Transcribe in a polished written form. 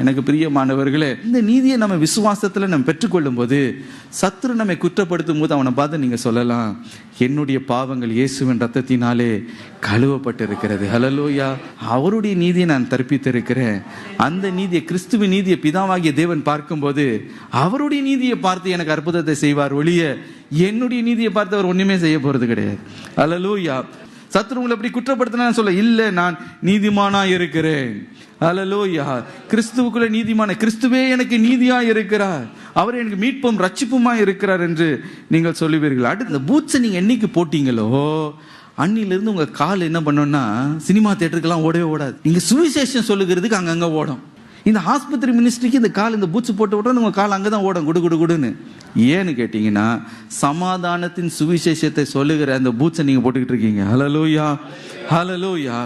எனக்கு பிரியமானவர்களே, இந்த நீதியை நம்ம விசுவாசத்துல நம்ம பெற்றுக்கொள்ளும் போது சத்துரு நம்மை குற்றப்படுத்தும் போது அவனை பார்த்து நீங்க சொல்லலாம், என்னுடைய பாவங்கள் இயேசுவின் ரத்தத்தினாலே கழுவப்பட்டு இருக்கிறது. ஹல்லேலூயா. அவருடைய நீதியை நான் தரிப்பித்திருக்கிறேன். அந்த நீதியை, கிறிஸ்துவின் நீதியை பிதாவாகிய தேவன் பார்க்கும்போது அவருடைய நீதியை பார்த்து எனக்கு அற்புதத்தை செய்வார் ஒழிய என்னுடைய நீதியை பார்த்து அவர் ஒண்ணுமே செய்ய போறது கிடையாது. ஹல்லேலூயா. சத்துரு உங்களை அப்படி குற்றப்படுத்தினா சொல்ல, இல்லை நான் நீதிமானா இருக்கிறேன். ஹல்லேலூயா. கிறிஸ்துவுக்குள்ள நீதிமான, கிறிஸ்துவே எனக்கு நீதியா இருக்கிறார், அவர் எனக்கு மீட்பும் ரட்சிப்புமா இருக்கிறார் என்று நீங்கள் சொல்லுவீர்கள். அடுத்து இந்த பூட்ஸை நீங்க என்னைக்கு போட்டீங்களோ அன்னிலிருந்து உங்க கால் என்ன பண்ணோம்னா சினிமா தியேட்டருக்கெல்லாம் ஓடவே ஓடாது. நீங்க சுவிசேஷம் சொல்லுகிறதுக்கு அங்கங்க ஓடும். இந்த ஆஸ்பத்திரி மினிஸ்ட்ரிக்கு இந்த கால், இந்த பூட்ஸ் போட்டு விட்டோம் உங்க கால் அங்கதான் ஓடும், குடு குடு குடுன்னு. ஏன்னு கேட்டீங்கன்னா சமாதானத்தின் சுவிசேஷத்தை சொல்லுகிற அந்த பூட்ஸை நீங்க போட்டுக்கிட்டு இருக்கீங்க. ஹல்லேலூயா, ஹல்லேலூயா.